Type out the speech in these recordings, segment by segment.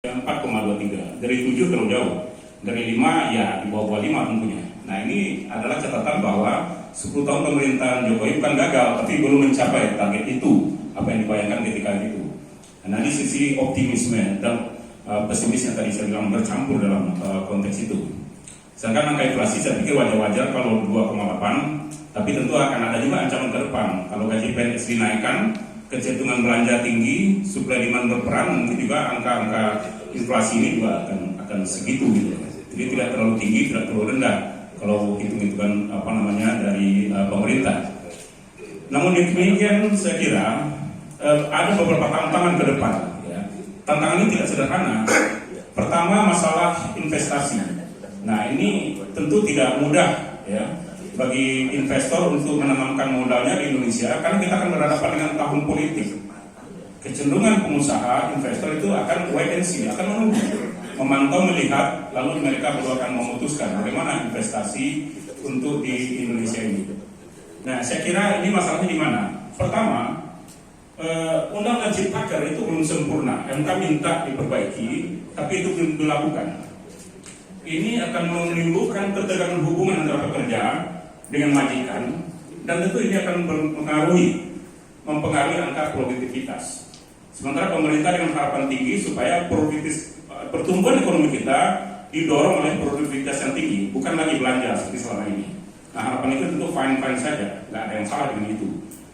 4,23, dari 7 terlalu jauh, dari 5 ya di bawah 5 tentunya. Nah ini adalah catatan bahwa 10 tahun pemerintahan Jokowi bukan gagal, tapi belum mencapai target itu, apa yang dibayangkan ketika itu. Nah di sisi optimisme dan pesimis yang tadi saya bilang bercampur dalam konteks itu. Sedangkan angka inflasi saya pikir wajar-wajar kalau 2,8, tapi tentu akan ada juga ancaman ke depan. Kalau gaji PNS dinaikkan, kecenderungan belanja tinggi, supply demand berperan, mungkin juga angka-angka inflasi ini juga akan segitu gitu. Jadi tidak terlalu tinggi, tidak terlalu rendah kalau hitung-hitungan dari pemerintah. Namun demikian saya kira ada beberapa tantangan ke depan. Ya. Tantangan ini tidak sederhana. Pertama masalah investasi. Nah ini tentu tidak mudah ya bagi investor untuk menanamkan modalnya di Indonesia karena kita akan berhadapan dengan tahun politik. Kecenderungan pengusaha investor itu akan wait and see, akan menunggu, memantau, melihat, lalu mereka baru akan memutuskan bagaimana investasi untuk di Indonesia ini. Nah saya kira ini masalahnya di mana? Pertama, Undang-Undang Ciptaker itu belum sempurna. MK minta diperbaiki, tapi itu belum dilakukan. Ini akan menimbulkan ketegangan hubungan antara pekerja dengan majikan, dan tentu ini akan mempengaruhi angka produktivitas. Sementara pemerintah dengan harapan tinggi supaya pertumbuhan ekonomi kita didorong oleh produktivitas yang tinggi, bukan lagi belanja seperti selama ini. Nah harapan itu tentu fine-fine saja, nggak ada yang salah dengan itu.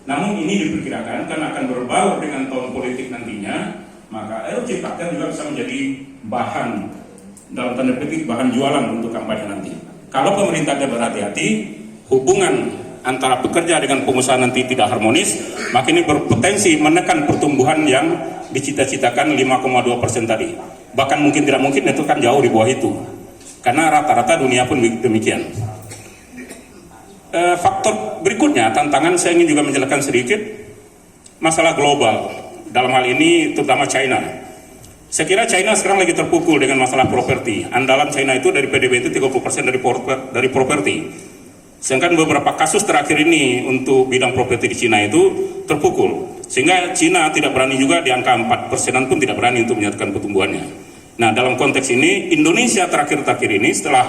Namun ini diperkirakan karena akan berbaur dengan tahun politik nantinya, maka RUU Ciptaker juga bisa menjadi bahan, dalam tanda petik bahan jualan untuk kampanye nanti. Kalau pemerintah tidak berhati-hati, hubungan antara pekerja dengan pengusaha nanti tidak harmonis, maka ini berpotensi menekan pertumbuhan yang dicita-citakan 5,2% tadi. Bahkan mungkin tidak mungkin itu kan jauh di bawah itu, karena rata-rata dunia pun demikian. Faktor berikutnya, tantangan saya ingin juga menjelaskan sedikit masalah global. Dalam hal ini terutama China. Saya kira China sekarang lagi terpukul dengan masalah properti. Andalan China itu dari PDB itu 30% dari properti. Sedangkan beberapa kasus terakhir ini untuk bidang properti di China itu terpukul. Sehingga China tidak berani juga di angka 4%-an pun tidak berani untuk menyatakan pertumbuhannya. Nah dalam konteks ini Indonesia terakhir-terakhir ini setelah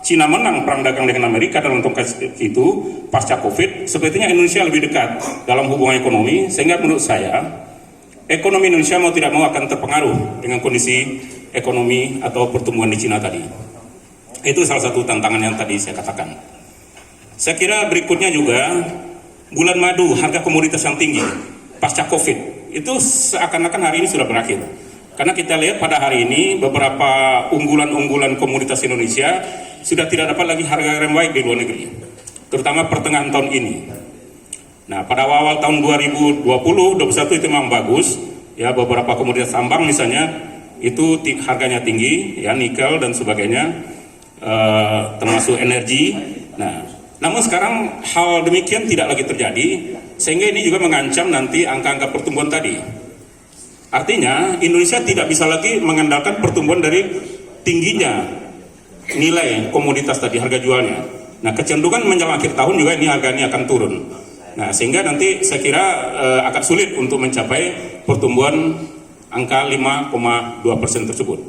China menang perang dagang dengan Amerika dalam konteks itu pasca Covid, sepertinya Indonesia lebih dekat dalam hubungan ekonomi, sehingga menurut saya ekonomi Indonesia mau tidak mau akan terpengaruh dengan kondisi ekonomi atau pertumbuhan di China tadi. Itu salah satu tantangan yang tadi saya katakan. Saya kira berikutnya juga bulan madu, harga komoditas yang tinggi pasca Covid itu seakan-akan hari ini sudah berakhir. Karena kita lihat pada hari ini beberapa unggulan-unggulan komoditas Indonesia sudah tidak dapat lagi harga yang baik di luar negeri, terutama pertengahan tahun ini. Nah pada awal tahun 2020-2021 itu memang bagus ya, beberapa komoditas tambang misalnya itu harganya tinggi ya, nikel dan sebagainya, termasuk energi. Nah namun sekarang hal demikian tidak lagi terjadi, sehingga ini juga mengancam nanti angka-angka pertumbuhan tadi. Artinya Indonesia tidak bisa lagi mengandalkan pertumbuhan dari tingginya nilai komoditas tadi, harga jualnya. Nah kecenderungan menjelang akhir tahun juga ini harga ini akan turun. Nah sehingga nanti saya kira akan sulit untuk mencapai pertumbuhan angka 5,2% tersebut.